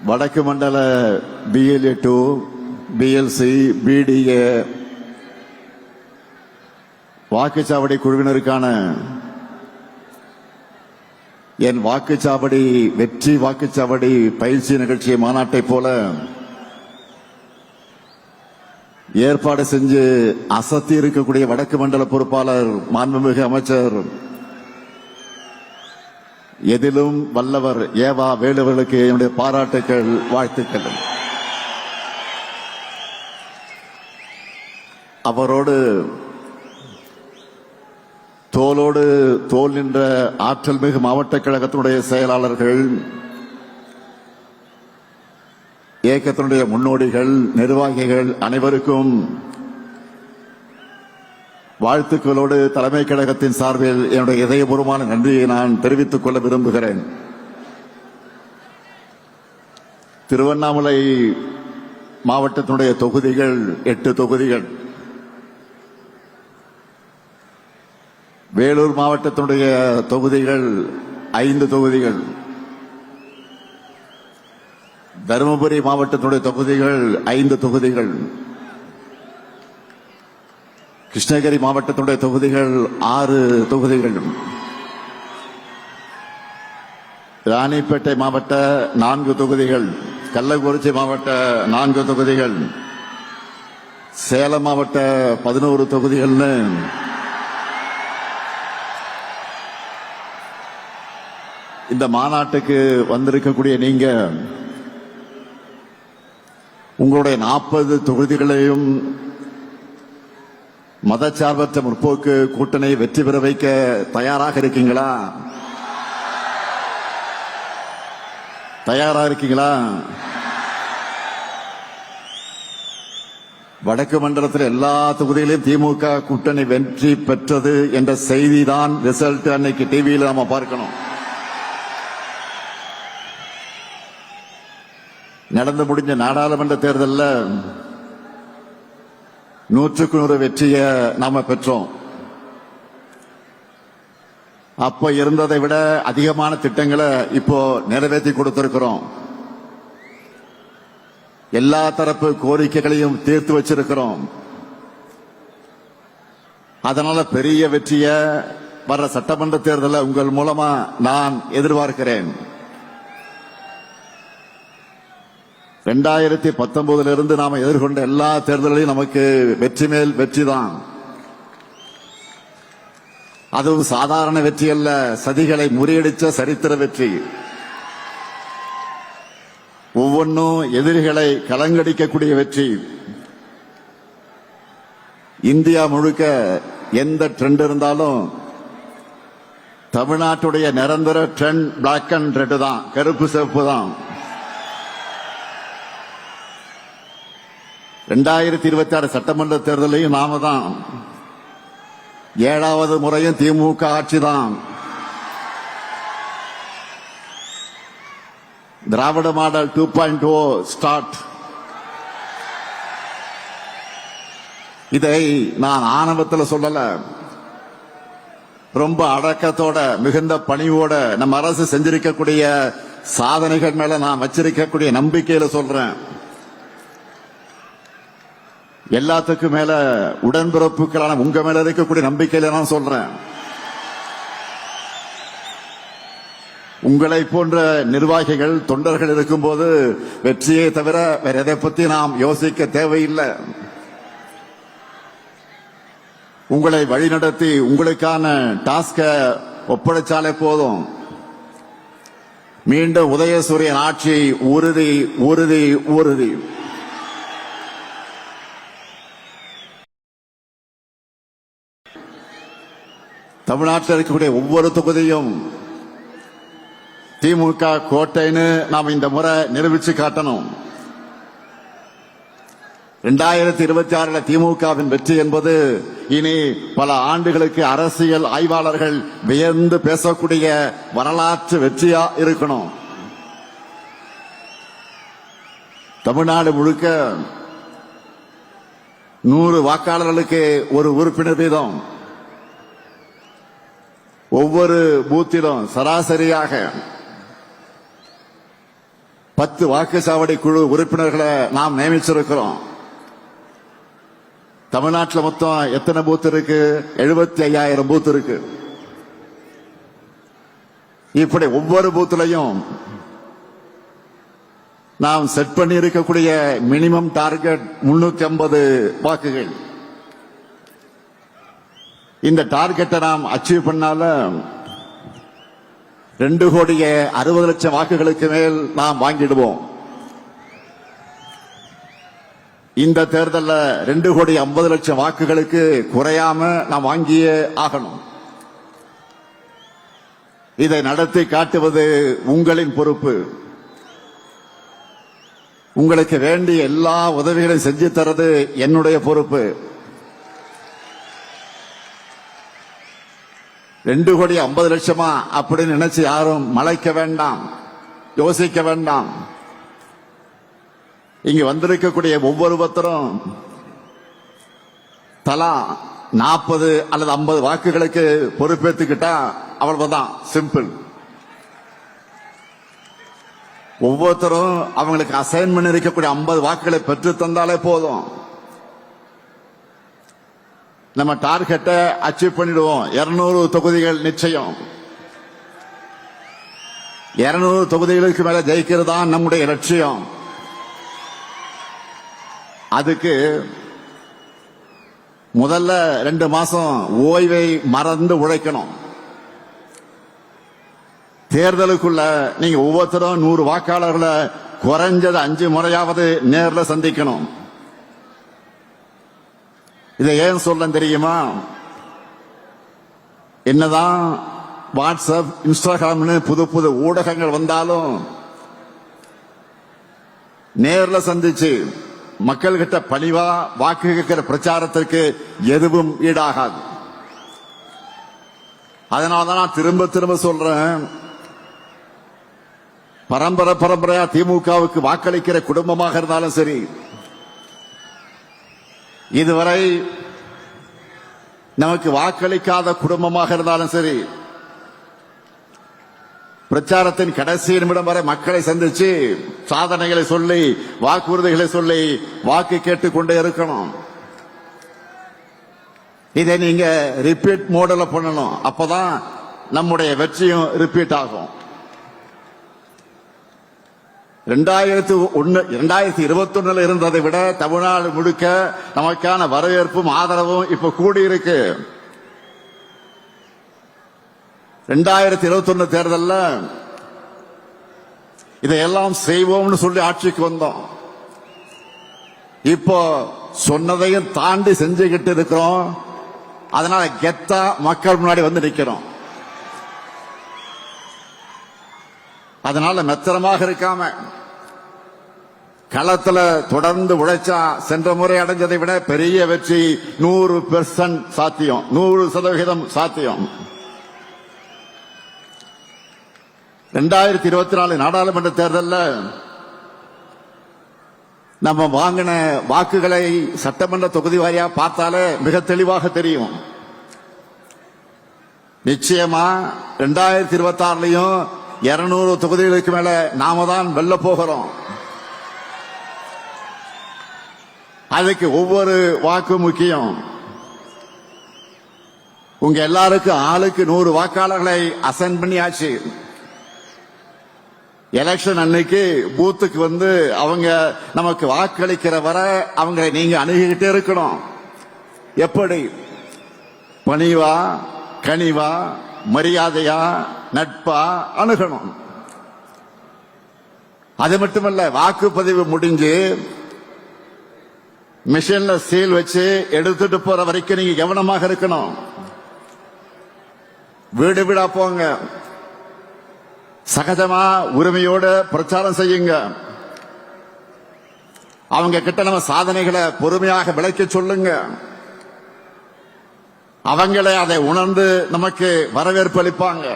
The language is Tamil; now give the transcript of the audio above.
வடக்கு மண்டல BLA2, BLC, BDA வாக்குச்சாவடி குழுவினருக்கான என் வாக்குச்சாவடி வெற்றி வாக்குச்சாவடி பயிற்சி நிகழ்ச்சி மாநாட்டை போல ஏற்பாடு செஞ்சு அசத்தி இருக்கக்கூடிய வடக்கு மண்டல பொறுப்பாளர் மாண்புமிகு அமைச்சர் எதிலும் வல்லவர் ஏவா வேலுவர்களுக்கு என்னுடைய பாராட்டுக்கள், வாழ்த்துக்கள். அவரோடு தோளோடு தோல் நின்ற ஆற்றல் மிகு மாவட்ட கழகத்தினுடைய செயலாளர்கள், இயக்கத்தினுடைய முன்னோடிகள், நிர்வாகிகள் அனைவருக்கும் வாழ்த்துக்களோடு தலைமை கழகத்தின் சார்பில் என்னுடைய இதயபூர்வமான நன்றியை நான் தெரிவித்துக் கொள்ள விரும்புகிறேன். திருவண்ணாமலை மாவட்டத்தினுடைய தொகுதிகள் 8 தொகுதிகள், வேலூர் மாவட்டத்தினுடைய தொகுதிகள் 5 தொகுதிகள், தருமபுரி மாவட்டத்தினுடைய தொகுதிகள் 5 தொகுதிகள், கிருஷ்ணகிரி மாவட்டத்தினுடைய தொகுதிகள் 6 தொகுதிகள், ராணிப்பேட்டை மாவட்ட 4 தொகுதிகள், கள்ளக்குறிச்சி மாவட்ட 4 தொகுதிகள், சேலம் மாவட்ட 11 தொகுதிகள்னு இந்த மாநாட்டுக்கு வந்திருக்கக்கூடிய நீங்க உங்களுடைய 40 தொகுதிகளையும் மதச்சார்பற்ற முற்போக்கு கூட்டணி வெற்றி பெற வைக்க தயாராக இருக்கீங்களா? வடக்கு மண்டலத்தில் எல்லா தொகுதியிலும் திமுக கூட்டணி வெற்றி பெற்றது என்ற செய்தி தான் ரிசல்ட் அன்னைக்கு டிவியில் நாம பார்க்கணும். நடந்து முடிஞ்ச நாடாளுமன்ற தேர்தலில் 100க்கு 100 வெற்றியை நாம பெற்றோம். அப்ப இருந்ததை விட அதிகமான திட்டங்களை இப்போ நிறைவேற்றி கொடுத்திருக்கிறோம். எல்லா தரப்பு கோரிக்கைகளையும் தீர்த்து வச்சிருக்கிறோம். அதனால பெரிய வெற்றியை வர்ற சட்டமன்ற தேர்தலில் உங்கள் மூலமா நான் எதிர்பார்க்கிறேன். 2019 இருந்து நாம எதிர்கொண்ட எல்லா தேர்தல்களையும் நமக்கு வெற்றி மேல் வெற்றி தான். அதுவும் சாதாரண வெற்றி அல்ல, சதிகளை முறியடிச்ச சரித்திர வெற்றி. ஒவ்வொன்றும் எதிரிகளை கலங்கடிக்கக்கூடிய வெற்றி. இந்தியா முழுக்க எந்த ட்ரெண்ட் இருந்தாலும் தமிழ்நாட்டுடைய நிரந்தர ட்ரெண்ட் பிளாக் அண்ட் ரெட் தான், கருப்பு சிவப்பு தான். 2026 சட்டமன்ற தேர்தலையும் நாம தான். 7வது முறையும் திமுக ஆட்சி தான். திராவிட மாடல் 2.0 ஸ்டார்ட். இதை நான் ஆணவத்தில் சொல்லல, ரொம்ப அடக்கத்தோட மிகுந்த பணிவோட நம்ம அரசு செஞ்சிருக்கக்கூடிய சாதனைகள் மேல நான் வச்சிருக்கக்கூடிய நம்பிக்கையில சொல்றேன். எல்லாத்துக்கும் மேல உடன்பிறப்புகளான உங்க மேல இருக்கக்கூடிய நம்பிக்கையில நான் சொல்றேன். உங்களை போன்ற நிர்வாகிகள், தொண்டர்கள் இருக்கும்போது வெற்றியை தவிர வேற எதை பத்தி நாம் யோசிக்க தேவையில்லை. உங்களை வழிநடத்தி உங்களுக்கான டாஸ்க ஒப்படைச்சாலே போதும். மீண்டும் உதயசூரியன் ஆட்சி உறுதி, உறுதி, உறுதி. தமிழ்நாட்டில் இருக்கக்கூடிய ஒவ்வொரு தொகுதியும் திமுக கோட்டைன்னு நாம் இந்த முறை நிரூபிச்சு காட்டணும். 2026 திமுகவின் வெற்றி என்பது இனி பல ஆண்டுகளுக்கு அரசியல் ஆய்வாளர்கள் வியந்து பேசக்கூடிய வரலாற்று வெற்றியா இருக்கணும். தமிழ்நாடு முழுக்க 100 வாக்காளர்களுக்கு ஒரு உறுப்பினர் வீதம், ஒவ்வொரு பூத்திலும் சராசரியாக 10 வாக்குச்சாவடி குழு உறுப்பினர்களை நாம் நியமிச்சிருக்கிறோம். தமிழ்நாட்டில் மொத்தம் எத்தனை பூத் இருக்கு? 75,000 பூத் இருக்கு. இப்படி ஒவ்வொரு பூத்திலையும் நாம் செட் பண்ணி இருக்கக்கூடிய மினிமம் டார்கெட் 350 வாக்குகள். இந்த டார்கெட்டை நாம் அச்சீவ் பண்ணால 2,60,00,000 வாக்குகளுக்கு மேல் நாம் வாங்கிடுவோம். இந்த தேர்தலில் 2,50,00,000 வாக்குகளுக்கு குறையாம நாம் வாங்கியே ஆகணும். இதை நடத்தி காட்டுவது உங்களின் பொறுப்பு. உங்களுக்கு வேண்டிய எல்லா உதவிகளையும் செஞ்சு தரது என்னுடைய பொறுப்பு. 2,50,00,000 அப்படின்னு நினைச்சு யாரும் மலைக்க வேண்டாம், யோசிக்க வேண்டாம். இங்க வந்திருக்கக்கூடிய ஒவ்வொருத்தரும் தலா 40 அல்லது 50 வாக்குகளுக்கு பொறுப்பேற்றுக்கிட்டா அவ்வளவுதான், சிம்பிள். ஒவ்வொருத்தரும் அவங்களுக்கு அசைன் பண்ணி இருக்கக்கூடிய 50 வாக்குகளை பெற்று தந்தாலே போதும். நம்ம டார்கெட்டை அச்சீவ் பண்ணிடுவோம். 200 தொகுதிகள் நிச்சயம். 200 தொகுதிகளுக்கு மேல ஜெயிக்கிறது தான் நம்முடைய லட்சியம். அதுக்கு முதல்ல 2 மாசம் ஓய்வை மறந்து உழைக்கணும். தேர்தலுக்குள்ள நீங்க ஒவ்வொருத்தரும் 100 வாக்காளர்களை குறைஞ்சது 5 முறையாவது நேர்ல சந்திக்கணும். இதை ஏன் சொல்ல தெரியுமா? என்னதான் வாட்ஸ்அப், இன்ஸ்டாகிராம்னு புது புது ஊடகங்கள் வந்தாலும் நேர்ல சந்திச்சு மக்கள் கிட்ட பணிவா வாக்கு கேட்கிற பிரச்சாரத்திற்கு எதுவும் ஈடாகாது. அதனாலதான் நான் திரும்ப திரும்ப சொல்றேன், பரம்பரையா திமுகவுக்கு வாக்களிக்கிற குடும்பமாக இருந்தாலும் சரி, இதுவரை நமக்கு வாக்களிக்காத குடும்பமாக இருந்தாலும் சரி, பிரச்சாரத்தின் கடைசி நிமிடம் வரை மக்களை சந்திச்சு சாதனைகளை சொல்லி வாக்குறுதிகளை சொல்லி வாக்கு கேட்டுக் கொண்டே இருக்கணும். இதை நீங்க ரிப்பீட் மோடல பண்ணணும். அப்பதான் நம்முடைய வெற்றியும் ரிப்பீட் ஆகும். 2021 இருந்ததை விட தமிழ்நாடு முழுக்க நமக்கான வரவேற்பும் ஆதரவும் இப்ப கூடியிருக்கு. 2021 தேர்தலில் இதையெல்லாம் செய்வோம்னு சொல்லி ஆட்சிக்கு வந்தோம். இப்போ சொன்னதையும் தாண்டி செஞ்சுக்கிட்டு இருக்கிறோம். அதனால கெத்தா மக்கள் முன்னாடி வந்து நிக்கிறோம். அதனால மெத்தனமாக இருக்காம களத்துல தொடர்ந்து உழைச்சா சென்ற முறை அடைஞ்சதை விட பெரிய வெற்றி 100% சாத்தியம், 100% சாத்தியம். 2024 நாடாளுமன்ற தேர்தலில் நம்ம வாங்கின வாக்குகளை சட்டமன்ற தொகுதி வாரியா பார்த்தாலே மிக தெளிவாக தெரியும். நிச்சயமா 2026 200 தொகுதிகளுக்கு மேல நாம தான் வெல்ல போகிறோம். அதுக்கு ஒவ்வொரு வாக்கு முக்கியம். உங்க எல்லாருக்கும் ஆளுக்கு 100 வாக்காளர்களை அசைன் பண்ணியாச்சு. எலெக்ஷன் அன்னைக்கு பூத்துக்கு வந்து அவங்க நமக்கு வாக்களிக்கிற வரை அவங்களை நீங்க அணுகிக்கிட்டே இருக்கணும். எப்படி? பணிவா, கனிவா, மரியாதையா, நட்பா அணுகணும். அது மட்டுமல்ல, வாக்குப்பதிவு முடிஞ்சு மிஷின்ல சீல் வச்சு எடுத்துட்டு போற வரைக்கும் நீங்க கவனமாக இருக்கணும். வீடு வீடா போங்க, சகஜமா உரிமையோட பிரச்சாரம் செய்யுங்க. அவங்க கிட்ட நம்ம சாதனைகளை பொறுமையாக விளக்கி சொல்லுங்க. அவங்களே அதை உணர்ந்து நமக்கு வரவேற்பு அளிப்பாங்க.